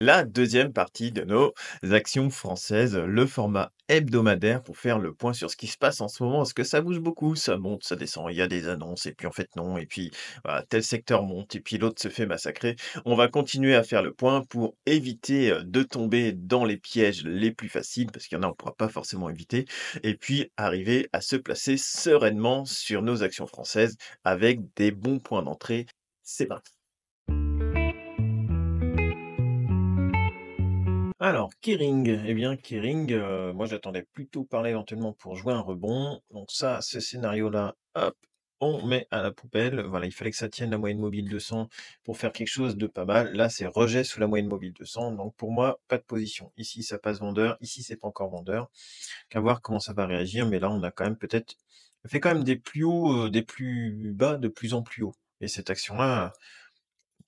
La deuxième partie de nos actions françaises, le format hebdomadaire pour faire le point sur ce qui se passe en ce moment, parce que ça bouge beaucoup, ça monte, ça descend, il y a des annonces, et puis en fait non, et puis voilà, tel secteur monte, et puis l'autre se fait massacrer. On va continuer à faire le point pour éviter de tomber dans les pièges les plus faciles, parce qu'il y en a, on ne pourra pas forcément éviter, et puis arriver à se placer sereinement sur nos actions françaises avec des bons points d'entrée. C'est parti. Alors, Kering, eh bien Kering, moi j'attendais plutôt parler éventuellement pour jouer un rebond. Donc ça, ce scénario-là, hop, on met à la poubelle. Voilà, il fallait que ça tienne la moyenne mobile 200 pour faire quelque chose de pas mal. Là, c'est rejet sous la moyenne mobile 200. Donc pour moi, pas de position. Ici, ça passe vendeur. Ici, c'est pas encore vendeur. Qu'à voir comment ça va réagir. Mais là, on a quand même peut-être fait quand même des plus hauts, des plus bas, de plus en plus haut. Et cette action-là,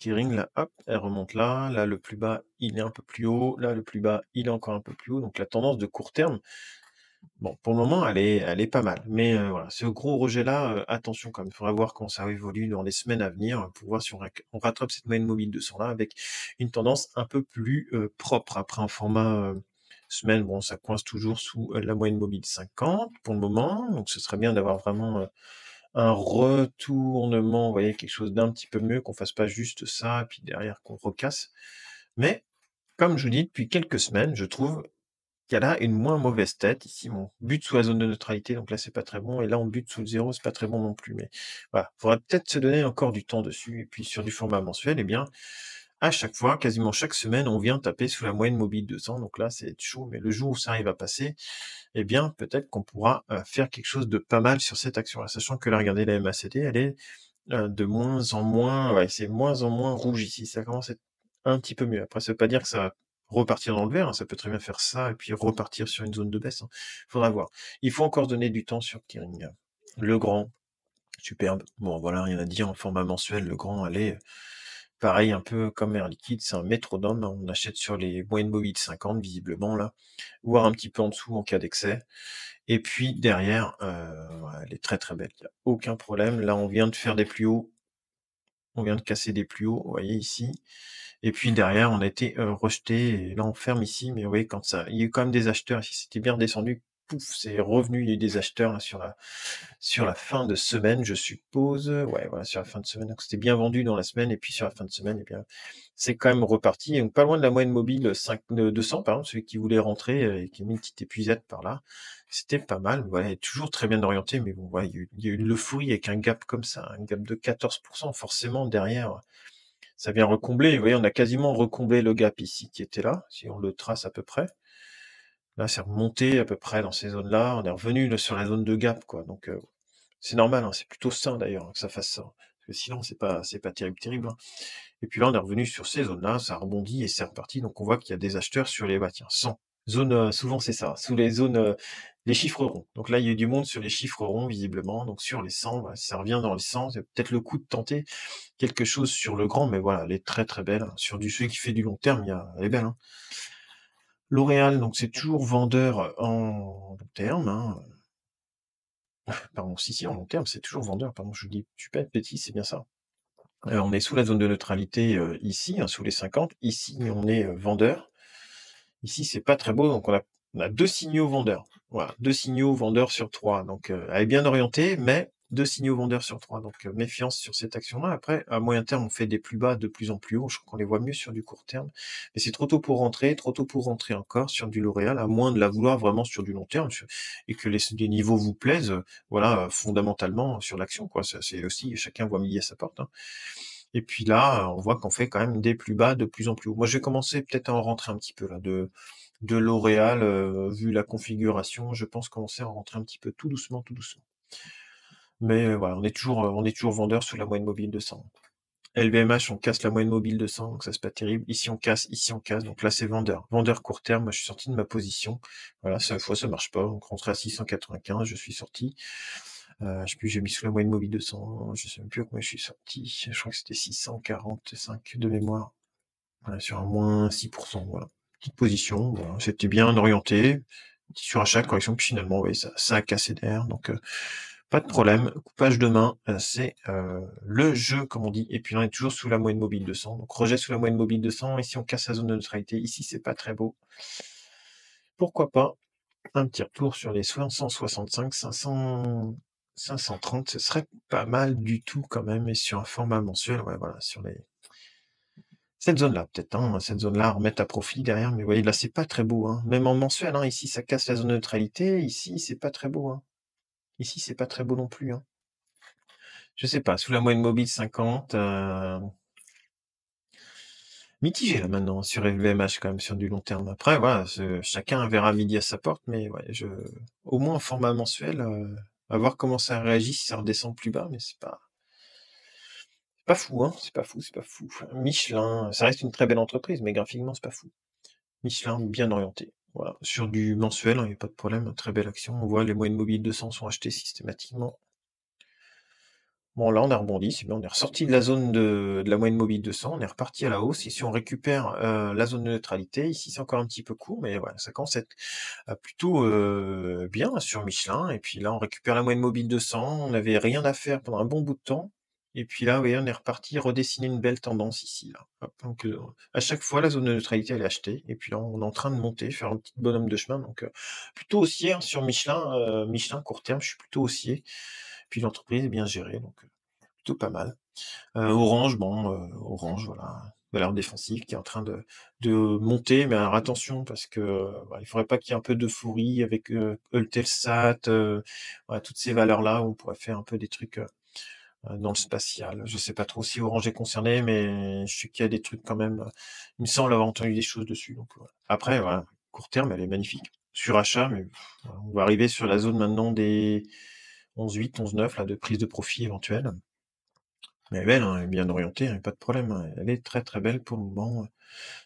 Kering, là, hop, elle remonte là. Là, le plus bas, il est un peu plus haut. Là, le plus bas, il est encore un peu plus haut. Donc la tendance de court terme, bon, pour le moment, elle est pas mal. Mais voilà, ce gros rejet-là, attention quand même. Il faudra voir comment ça évolue dans les semaines à venir pour voir si on rattrape cette moyenne mobile de 100 là avec une tendance un peu plus propre. Après un format semaine, bon, ça coince toujours sous la moyenne mobile 50 pour le moment. Donc ce serait bien d'avoir vraiment un retournement, vous voyez, quelque chose d'un petit peu mieux, qu'on fasse pas juste ça, et puis derrière qu'on recasse. Mais, comme je vous dis depuis quelques semaines, je trouve qu'elle a une moins mauvaise tête. Ici, mon but sous la zone de neutralité, donc là, c'est pas très bon, et là, on bute sous le zéro, c'est pas très bon non plus. Mais voilà, faudrait peut-être se donner encore du temps dessus. Et puis sur du format mensuel, eh bien, à chaque fois, quasiment chaque semaine, on vient taper sous la moyenne mobile 200. Donc là, c'est chaud, mais le jour où ça arrive à passer, eh bien, peut-être qu'on pourra faire quelque chose de pas mal sur cette action-là. Sachant que là, regardez, la MACD, elle est de moins en moins, ouais, c'est moins en moins rouge ici. Ça commence à être un petit peu mieux. Après, ça veut pas dire que ça va repartir dans le vert, hein. Ça peut très bien faire ça et puis repartir sur une zone de baisse, hein. Faudra voir. Il faut encore donner du temps sur Kering. Le grand, superbe. Bon, voilà, rien à dire en format mensuel. Le grand, allez, pareil, un peu comme Air Liquide, c'est un métronome, hein. On achète sur les moyennes mobiles 50, visiblement, là, voire un petit peu en dessous en cas d'excès. Et puis derrière, ouais, elle est très très belle. Il n'y a aucun problème. Là, on vient de faire des plus hauts. On vient de casser des plus hauts, vous voyez ici. Et puis derrière, on a été rejeté. Et là, on ferme ici. Mais vous voyez, quand ça, il y a eu quand même des acheteurs ici. C'était bien redescendu. Pouf, c'est revenu. Il y a eu des acheteurs là, sur la fin de semaine, je suppose. Ouais, voilà, sur la fin de semaine. Donc c'était bien vendu dans la semaine. Et puis sur la fin de semaine, eh bien, c'est quand même reparti. Donc pas loin de la moyenne mobile 5, 200, par exemple, celui qui voulait rentrer et qui a mis une petite épuisette par là. C'était pas mal. Voilà, toujours très bien orienté. Mais bon, voilà, il y a eu une euphorie avec un gap comme ça, un gap de 14%. Forcément, derrière, ça vient recombler. Vous voyez, on a quasiment recomblé le gap ici qui était là, si on le trace à peu près. Là, c'est remonté à peu près dans ces zones-là. On est revenu là, sur la zone de gap, quoi. Donc, c'est normal, hein, c'est plutôt sain d'ailleurs hein, que ça fasse ça. Parce que sinon, c'est pas terrible, terrible, hein. Et puis là, on est revenu sur ces zones-là, ça rebondit et c'est reparti. Donc on voit qu'il y a des acheteurs sur les, bah tiens, 100 zones, souvent c'est ça, sous les zones, les chiffres ronds. Donc là, il y a eu du monde sur les chiffres ronds, visiblement. Donc sur les 100, voilà, ça revient dans les 100. C'est peut-être le coup de tenter quelque chose sur le grand, mais voilà, elle est très très belle, hein. Sur du celui qui fait du long terme, elle est belle, hein. L'Oréal, donc c'est toujours vendeur en long terme, hein. Pardon, si, en long terme, c'est toujours vendeur, pardon, je dis pas de bêtises, c'est bien ça. On est sous la zone de neutralité, ici, hein, sous les 50. Ici, on est, vendeur. Ici, c'est pas très beau, donc on a 2 signaux vendeurs. Voilà, 2 signaux vendeurs sur 3. Donc, elle est bien orientée, mais 2 signaux vendeurs sur 3. Donc, méfiance sur cette action-là. Après, à moyen terme, on fait des plus bas de plus en plus haut. Je crois qu'on les voit mieux sur du court terme. Mais c'est trop tôt pour rentrer, trop tôt pour rentrer encore sur du L'Oréal, à moins de la vouloir vraiment sur du long terme et que les niveaux vous plaisent, voilà, fondamentalement sur l'action, quoi. Ça, c'est aussi chacun voit midi à sa porte, hein. Et puis là, on voit qu'on fait quand même des plus bas de plus en plus haut. Moi, je vais commencer peut-être à en rentrer un petit peu là de L'Oréal, vu la configuration, je pense commencer à en rentrer un petit peu tout doucement, tout doucement. Mais voilà, on est toujours vendeur sous la moyenne mobile de 100. LVMH, on casse la moyenne mobile de 100, donc ça c'est pas terrible. Ici on casse, donc là c'est vendeur. Vendeur court terme, moi je suis sorti de ma position. Voilà, cette fois ça marche pas, donc rentrer à 695, je suis sorti. Je sais plus, j'ai mis sous la moyenne mobile de 100, je sais même plus à combien je suis sorti. Je crois que c'était 645 de mémoire. Voilà, sur un moins 6%, voilà. Petite position, voilà. C'était bien orienté. Petit surachat, correction, puis finalement, oui, ça a cassé derrière. Donc, Pas de problème, coupage de main, c'est, le jeu comme on dit et puis là on est toujours sous la moyenne mobile 200 donc rejet sous la moyenne mobile 200 ici on casse la zone de neutralité, ici c'est pas très beau. Pourquoi pas un petit retour sur les 565, 530, ce serait pas mal du tout quand même et sur un format mensuel, ouais voilà, sur les cette zone-là peut-être, hein, cette zone-là à remettre à profit derrière, mais vous voyez là c'est pas très beau, hein. Même en mensuel, hein, ici ça casse la zone de neutralité, ici c'est pas très beau, hein. Ici c'est pas très beau non plus, hein. Je sais pas, sous la moyenne mobile 50, mitigé là maintenant sur LVMH quand même sur du long terme. Après voilà, chacun verra midi à sa porte, mais ouais, au moins en format mensuel, à voir comment ça réagit si ça redescend plus bas, mais c'est pas fou, hein, c'est pas fou, c'est pas fou. Michelin, ça reste une très belle entreprise, mais graphiquement c'est pas fou. Michelin bien orienté. Voilà, sur du mensuel, il y a pas de problème, très belle action. On voit les moyennes mobiles 200 sont achetées systématiquement. Bon, là, on a rebondi, c'est bien, on est ressorti de la zone de la moyenne mobile 200, on est reparti à la hausse. Ici, on récupère la zone de neutralité. Ici, c'est encore un petit peu court, mais voilà, ça commence à être plutôt bien sur Michelin. Et puis là, on récupère la moyenne mobile 200. On n'avait rien à faire pendant un bon bout de temps. Et puis là, vous voyez, on est reparti redessiner une belle tendance ici. Là. Hop, donc, à chaque fois, la zone de neutralité, elle est achetée. Et puis là, on est en train de monter, faire un petit bonhomme de chemin. Donc, plutôt haussier hein, sur Michelin. Michelin, court terme, je suis plutôt haussier. Puis l'entreprise est bien gérée. Donc, plutôt pas mal. Orange, bon, Orange, voilà, valeur défensive qui est en train de monter, mais alors attention parce que, bah, il faudrait pas qu'il y ait un peu d'euphorie avec, Eutelsat, voilà, toutes ces valeurs-là, où on pourrait faire un peu des trucs, dans le spatial. Je sais pas trop si Orange est concerné, mais je sais qu'il y a des trucs quand même, il me semble avoir entendu des choses dessus, donc voilà. Après, voilà, court terme, elle est magnifique. Surachat, mais voilà, on va arriver sur la zone maintenant des 11,8, 11,9 là, de prise de profit éventuelle. Mais elle est belle, hein, elle est bien orientée, hein, pas de problème, hein. Elle est très, très belle pour le moment,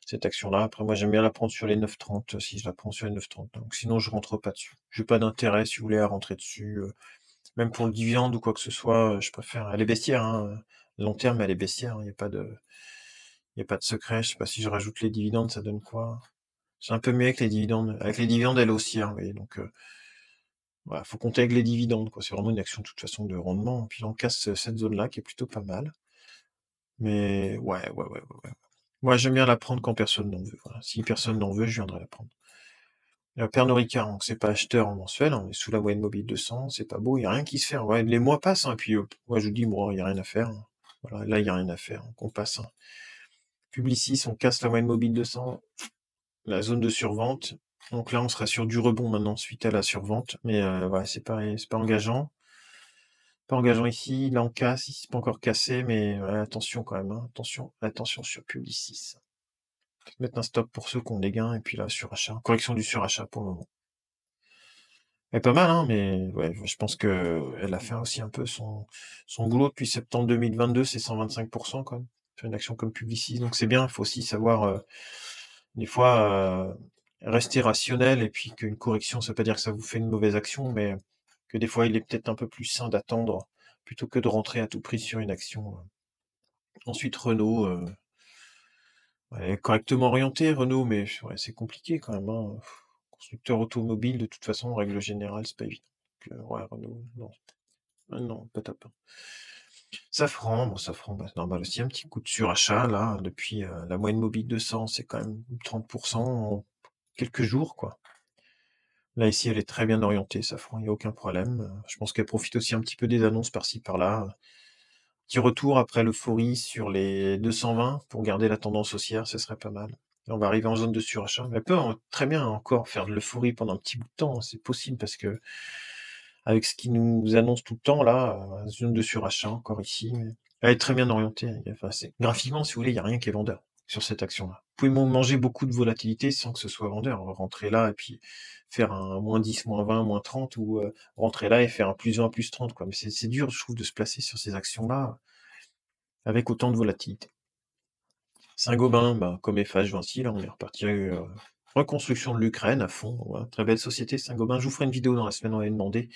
cette action-là. Après moi, j'aime bien la prendre sur les 9,30, si je la prends sur les 9,30, donc sinon je rentre pas dessus. J'ai pas d'intérêt, si vous voulez, à rentrer dessus, même pour le dividende ou quoi que ce soit, je préfère elle est baissière, hein, long terme, elle est baissière, il y a pas de secret. Je sais pas si je rajoute les dividendes, ça donne quoi? C'est un peu mieux avec les dividendes. Avec les dividendes, elle est haussière, vous voyez, donc voilà, faut compter avec les dividendes, quoi. C'est vraiment une action de toute façon de rendement, puis là on casse, cette zone-là qui est plutôt pas mal. Mais ouais. Moi, j'aime bien la prendre quand personne n'en veut, voilà. Si personne n'en veut, je viendrai la prendre. Pernod Ricard, donc c'est pas acheteur en mensuel, on est sous la moyenne mobile 200, c'est pas beau, il y a rien qui se fait. Ouais, les mois passent, hein, puis moi je vous dis, moi, il y a rien à faire. Hein. Voilà, là, il y a rien à faire, donc on passe. Hein. Publicis, on casse la moyenne mobile 200, la zone de survente. Donc là, on sera sur du rebond maintenant suite à la survente, mais ouais, c'est pas engageant. Pas engageant ici, là on casse, ici c'est pas encore cassé, mais ouais, attention quand même, hein, attention sur Publicis. Mettre un stop pour ceux qui ont des gains, et puis là, surachat. Correction du surachat pour le moment. Elle est pas mal, hein, mais ouais, je pense que elle a fait aussi un peu son boulot depuis septembre 2022, c'est 125% quand même. Sur une action comme Publicis, donc c'est bien, il faut aussi savoir, des fois, rester rationnel, et puis qu'une correction, ça veut pas dire que ça vous fait une mauvaise action, mais que des fois, il est peut-être un peu plus sain d'attendre, plutôt que de rentrer à tout prix sur une action. Ensuite, Renault, ouais, correctement orienté, Renault, mais ouais, c'est compliqué quand même, hein. Constructeur automobile, de toute façon, en règle générale, c'est pas évident. Donc, ouais, Renault, non. Non, pas top. Safran, bon, Safran, bah, c'est normal aussi, un petit coup de surachat, là, depuis la moyenne mobile 200, c'est quand même 30% en quelques jours, quoi. Là, ici, elle est très bien orientée, Safran, il n'y a aucun problème. Je pense qu'elle profite aussi un petit peu des annonces par-ci, par-là. Petit retour après l'euphorie sur les 220 pour garder la tendance haussière, ce serait pas mal. On va arriver en zone de surachat. Mais elle peut très bien encore faire de l'euphorie pendant un petit bout de temps, hein, c'est possible parce que avec ce qu'ils nous annoncent tout le temps là, zone de surachat encore ici, mais elle est très bien orientée. Enfin, graphiquement, si vous voulez, il n'y a rien qui est vendeur sur cette action-là. Vous pouvez manger beaucoup de volatilité sans que ce soit vendeur. Rentrer là et puis faire un -10, -20, -30 ou rentrer là et faire un +20, +30 quoi. Mais c'est dur, je trouve, de se placer sur ces actions-là avec autant de volatilité. Saint-Gobain, bah, comme Eiffage, Vinci, là, on est reparti reconstruction de l'Ukraine à fond. Voilà. Très belle société, Saint-Gobain. Je vous ferai une vidéo dans la semaine, on m'avait demandé,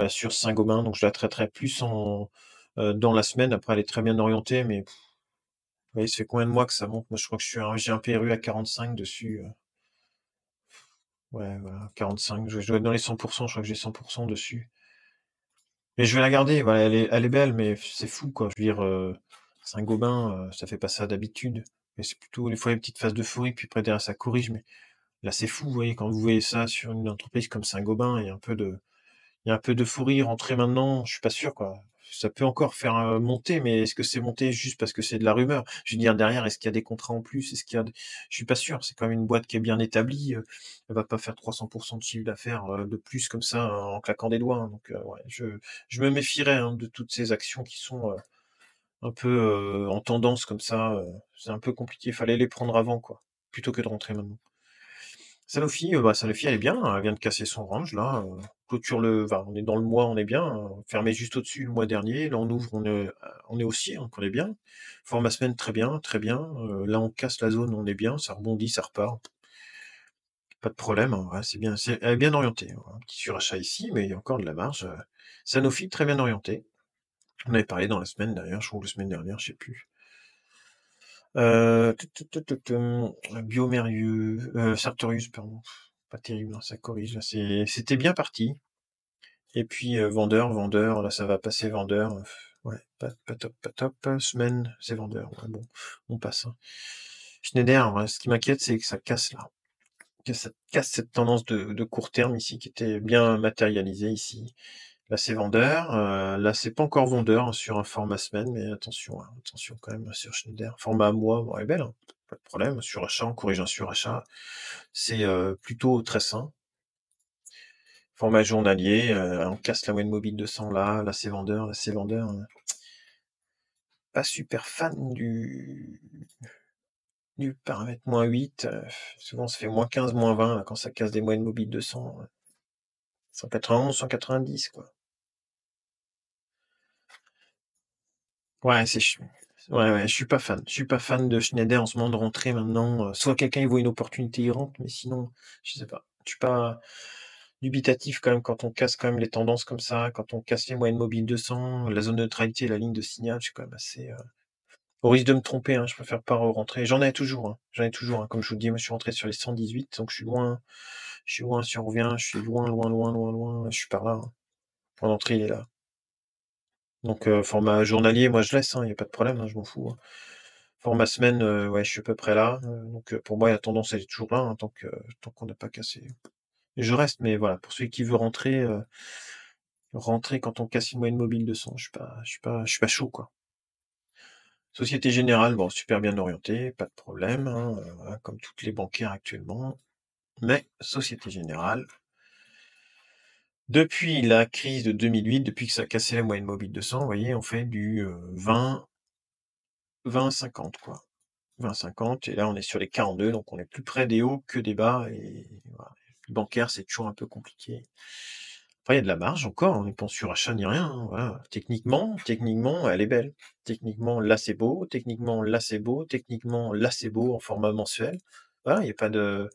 sur Saint-Gobain, donc je la traiterai plus dans la semaine. Après, elle est très bien orientée, mais vous voyez, ça fait combien de mois que ça monte? Moi, je crois que j'ai un PRU à 45 dessus. Ouais, voilà, 45. Je dois être dans les 100%, je crois que j'ai 100% dessus. Mais je vais la garder, voilà, elle est belle, mais c'est fou, quoi. Je veux dire, Saint-Gobain, ça fait pas ça d'habitude. Mais c'est plutôt des fois une petite phase d'euphorie, puis après derrière ça corrige, mais là, c'est fou, vous voyez? Quand vous voyez ça sur une entreprise comme Saint-Gobain, il y a un peu d'euphorie rentrée maintenant, je suis pas sûr, quoi. Ça peut encore faire, monter, mais est-ce que c'est monté juste parce que c'est de la rumeur? Je veux dire derrière, est-ce qu'il y a des contrats en plus? Est-ce qu'il y a d Je suis pas sûr, c'est quand même une boîte qui est bien établie, elle va pas faire 300 de chiffre d'affaires, de plus comme ça, en claquant des doigts, hein, donc ouais, je me méfierais, hein, de toutes ces actions qui sont, un peu, en tendance comme ça, c'est un peu compliqué. Fallait les prendre avant, quoi, plutôt que de rentrer maintenant. Sanofi, bah, Sanofi, elle est bien, elle vient de casser son range là, clôture le enfin, on est dans le mois, on est bien, fermé juste au-dessus le mois dernier. Là, on ouvre, on est haussier, donc on est bien. Format semaine, très bien, très bien. Là, on casse la zone, on est bien, ça rebondit, ça repart. Pas de problème, hein, ouais, c'est bien, elle est bien orientée, hein. Un petit surachat ici, mais il y a encore de la marge. Sanofi, très bien orienté. On avait parlé dans la semaine d'ailleurs, je crois, ou la semaine dernière, je sais plus. Biomérieux, Sartorius, pardon. Pas terrible, hein, ça corrige, là, c'était bien parti. Et puis, vendeur, là, ça va passer vendeur, ouais, pas top, pas top. Semaine, c'est vendeur, ouais, bon, on passe, hein. Schneider, ouais, ce qui m'inquiète, c'est que ça casse là, que ça casse cette tendance de court terme ici, qui était bien matérialisée ici. Là, c'est vendeur, là, c'est pas encore vendeur, hein, sur un format semaine, mais attention, hein, attention quand même sur Schneider. Format mois, bon, elle est belle, hein, pas de problème. Surachat, on corrige un surachat, c'est, plutôt très sain. Format journalier, on casse la moyenne mobile 200 là, là c'est vendeur, là c'est vendeur. Pas super fan du paramètre -8, souvent ça fait -15, -20 là, quand ça casse des moyennes mobiles 200, 191, 190 quoi. Ouais, ouais, ouais, je suis pas fan de Schneider en ce moment de rentrer maintenant, soit quelqu'un il voit une opportunité, il rentre, mais sinon, je sais pas. Je suis pas dubitatif quand même quand on casse quand même les tendances comme ça, quand on casse les moyennes mobiles 200, la zone de neutralité, la ligne de signal, je suis quand même assez, au risque de me tromper, hein, je préfère pas rentrer. J'en ai toujours, hein. Comme je vous le dis, moi, je suis rentré sur les 118, donc je suis loin, si on revient, je suis loin, loin, loin, loin, loin, je suis par là, hein. Point d'entrée, il est là. Donc, format journalier, moi, je laisse, hein, il y a pas de problème, hein, je m'en fous, hein. Format semaine, ouais, je suis à peu près là, donc, pour moi, la tendance, elle est toujours là, hein, tant qu'on n'a pas cassé. Je reste, mais voilà, pour celui qui veut rentrer, rentrer quand on casse une moyenne mobile de 100, je suis pas chaud, quoi. Société Générale, bon, super bien orienté, pas de problème, hein, voilà, comme toutes les bancaires actuellement. Mais Société Générale, depuis la crise de 2008, depuis que ça a cassé la moyenne mobile 200, vous voyez, on fait du 20-50, quoi. 20-50, et là on est sur les 42, donc on est plus près des hauts que des bas, et voilà. Le bancaire, c'est toujours un peu compliqué. Après, il y a de la marge encore, on n'est pas en surachat ni rien, hein, voilà. Techniquement, elle est belle. Techniquement, là c'est beau, techniquement, là c'est beau, techniquement, là c'est beau en format mensuel. Voilà, il y a pas de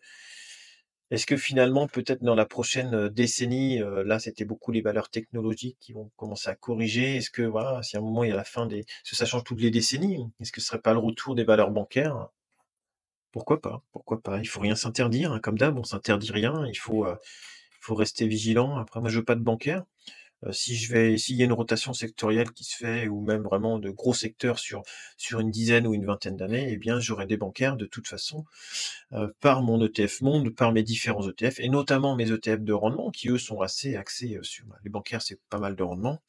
Est-ce que finalement, peut-être dans la prochaine, décennie, là c'était beaucoup les valeurs technologiques qui vont commencer à corriger? Est-ce que voilà, si à un moment il y a la fin des parce que ça change toutes les décennies, est-ce que ce serait pas le retour des valeurs bancaires? Pourquoi pas? Pourquoi pas? Il faut rien s'interdire, hein, comme d'hab, on s'interdit rien, il faut rester vigilant. Après moi je veux pas de bancaire. S'il y a une rotation sectorielle qui se fait, ou même vraiment de gros secteurs sur une dizaine ou une vingtaine d'années, eh bien j'aurai des bancaires de toute façon, par mon ETF monde, par mes différents ETF, et notamment mes ETF de rendement qui eux sont assez axés, sur les bancaires, c'est pas mal de rendement. En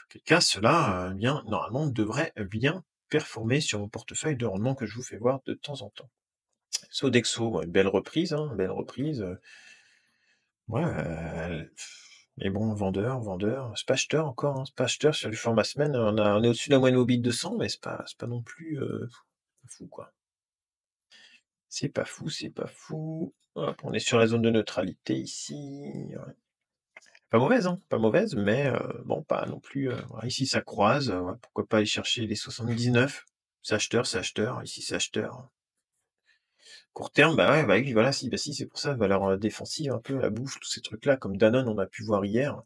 quel cas ceux-là, eh bien normalement devraient bien performer sur mon portefeuille de rendement que je vous fais voir de temps en temps. Sodexo, ouais, belle reprise, hein, belle reprise, ouais, mais bon, vendeur, c'est pas acheteur encore, hein, c'est pas acheteur sur du format semaine, on est au-dessus de la moyenne mobile de 100, mais c'est pas non plus, fou, quoi. C'est pas fou, c'est pas fou. Hop, on est sur la zone de neutralité ici, ouais. Pas mauvaise, hein, pas mauvaise, mais bon, pas non plus, voilà, ici ça croise, ouais, pourquoi pas aller chercher les 79? C'est acheteur, ici c'est acheteur. Court terme, bah ouais, bah oui, voilà, si, bah si, c'est pour ça, valeur, défensive un peu, la bouffe, tous ces trucs-là, comme Danone, on a pu voir hier.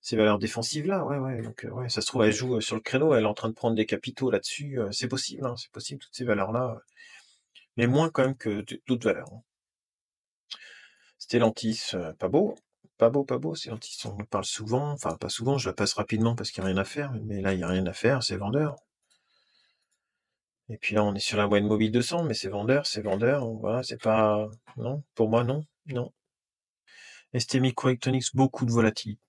Ces valeurs défensives-là, ouais, ouais, donc ouais, ça se trouve, elle joue, sur le créneau, elle est en train de prendre des capitaux là-dessus, c'est possible, hein, c'est possible, toutes ces valeurs-là, mais moins quand même que d'autres valeurs, hein. Stellantis, pas beau, pas beau, pas beau, c'est gentil, on me parle souvent, enfin pas souvent, je la passe rapidement parce qu'il y a rien à faire, mais là, il y a rien à faire, c'est vendeur. Et puis là, on est sur la moyenne mobile 200, mais c'est vendeur, voilà, c'est pas non, pour moi, non, non. ST Microelectronics, beaucoup de volatilité.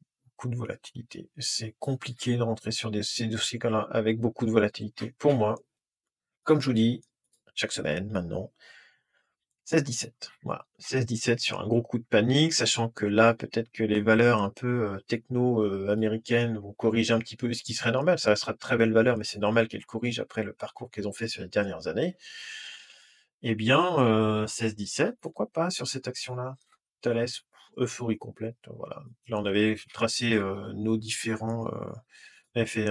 C'est compliqué de rentrer sur ces dossiers là avec beaucoup de volatilité. Pour moi, comme je vous dis, chaque semaine maintenant, 16-17, voilà. 16-17 sur un gros coup de panique, sachant que là, peut-être que les valeurs un peu, techno, américaines vont corriger un petit peu, ce qui serait normal. Ça restera de très belles valeurs, mais c'est normal qu'elles corrigent après le parcours qu'elles ont fait sur les dernières années. Eh bien, 16-17, pourquoi pas sur cette action-là? Thales, euphorie complète, voilà. Là, on avait tracé, nos différents, on avait fait,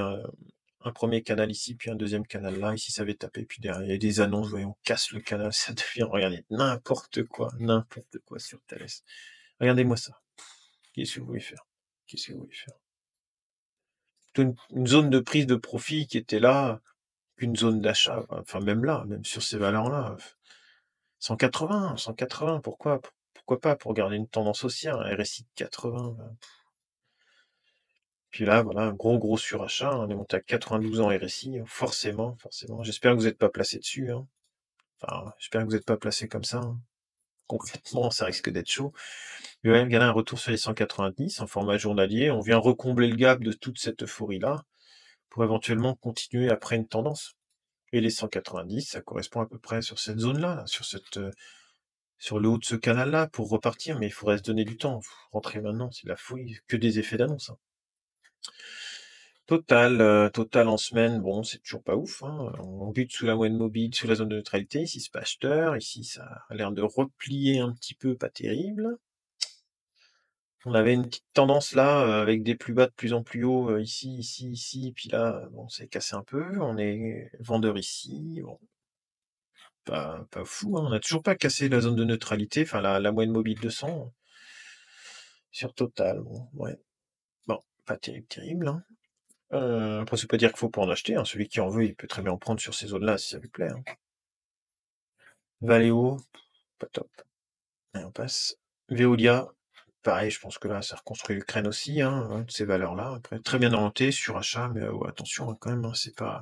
un 1er canal ici, puis un deuxième canal là. Ici, ça avait tapé, puis derrière, il y a des annonces, voyons, on casse le canal, ça devient, regardez, n'importe quoi sur Thales. Regardez-moi ça. Qu'est-ce que vous voulez faire? Qu'est-ce que vous voulez faire? Plutôt une zone de prise de profit qui était là, qu'une zone d'achat, enfin même là, même sur ces valeurs-là, 180, pourquoi pas pour garder une tendance haussière, un RSI de 80, puis là, voilà, un gros surachat, on est monté à 92 en RSI, forcément, forcément. J'espère que vous êtes pas placé dessus, hein. Enfin, j'espère que vous êtes pas placé comme ça, hein. Concrètement, ça risque d'être chaud. Mais ouais, regardez un retour sur les 190 en format journalier. On vient recombler le gap de toute cette euphorie-là pour éventuellement continuer après une tendance. Et les 190, ça correspond à peu près sur cette zone-là, là, sur le haut de ce canal-là pour repartir, mais il faudrait se donner du temps. Faut rentrer maintenant, c'est de la fouille, que des effets d'annonce, hein. Total en semaine, bon, c'est toujours pas ouf, hein. On bute sous la moyenne mobile, sous la zone de neutralité. Ici, c'est pas acheteur. Ici, ça a l'air de replier un petit peu, pas terrible. On avait une petite tendance là, avec des plus bas de plus en plus haut, ici, puis là, bon, c'est cassé un peu. On est vendeur ici, bon, pas fou, hein. On n'a toujours pas cassé la zone de neutralité, enfin la moyenne mobile 200 sur Total, bon, ouais. Bon, pas terrible, hein. Après, ça veut pas dire qu'il faut pas en acheter, hein. Celui qui en veut, il peut très bien en prendre sur ces zones-là si ça lui plaît, hein. Valeo, pas top. Allez, on passe. Veolia, pareil, je pense que là, ça reconstruit l'Ukraine aussi, hein, ces valeurs-là. Après, très bien orienté, surachat, mais ouais, attention, hein, quand même, hein, c'est pas.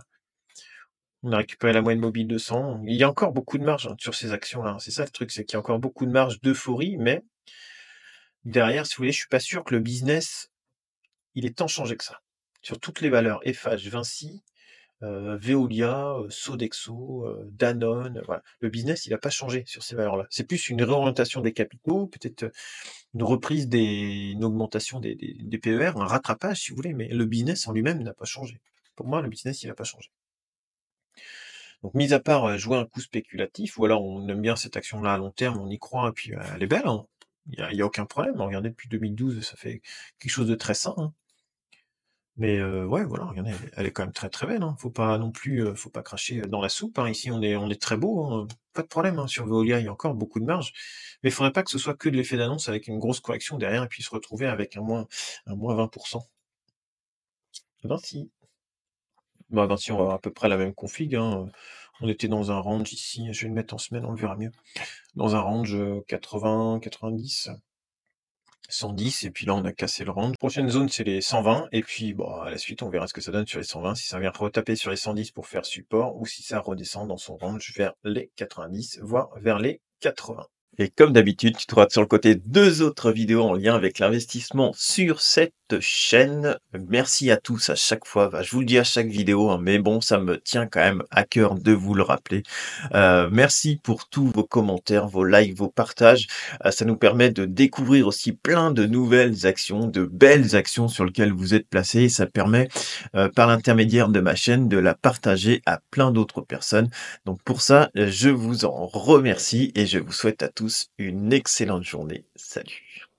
On a récupéré la moyenne mobile 200. Il y a encore beaucoup de marge, hein, sur ces actions-là, hein. C'est ça le truc, c'est qu'il y a encore beaucoup de marge d'euphorie, mais derrière, si vous voulez, je suis pas sûr que le business, il est tant changé que ça. Sur toutes les valeurs, FH, Vinci, Veolia, Sodexo, Danone, voilà. Le business, il a pas changé sur ces valeurs-là. C'est plus une réorientation des capitaux, peut-être, une reprise une augmentation des PER, un rattrapage si vous voulez, mais le business en lui-même n'a pas changé. Pour moi, le business, il a pas changé. Donc mis à part, jouer un coup spéculatif ou alors on aime bien cette action-là à long terme, on y croit et puis, elle est belle, hein. Il y a aucun problème. Regardez depuis 2012, ça fait quelque chose de très sain, hein. Mais ouais, voilà, regardez, elle est quand même très, très belle, hein. Faut pas non plus, faut pas cracher, dans la soupe, hein. Ici, on est très beau, hein, pas de problème, hein. Sur Veolia, il y a encore beaucoup de marge, mais il faudrait pas que ce soit que de l'effet d'annonce avec une grosse correction derrière et puis se retrouver avec un moins 20%. Vinci. Bah, Vinci, on va avoir à peu près la même config, hein, on était dans un range ici, je vais le mettre en semaine, on le verra mieux. Dans un range, 80-90. 110 et puis là on a cassé le range. Prochaine zone c'est les 120 et puis bon à la suite on verra ce que ça donne sur les 120, si ça vient retaper sur les 110 pour faire support ou si ça redescend dans son range vers les 90 voire vers les 80. Et comme d'habitude, tu trouveras sur le côté 2 autres vidéos en lien avec l'investissement sur cette chaîne. Merci à tous à chaque fois. Bah, je vous le dis à chaque vidéo, hein, mais bon, ça me tient quand même à cœur de vous le rappeler. Merci pour tous vos commentaires, vos likes, vos partages. Ça nous permet de découvrir aussi plein de nouvelles actions, de belles actions sur lesquelles vous êtes placés. Ça permet, par l'intermédiaire de ma chaîne, de la partager à plein d'autres personnes. Donc pour ça, je vous en remercie et je vous souhaite à tous une excellente journée. Salut!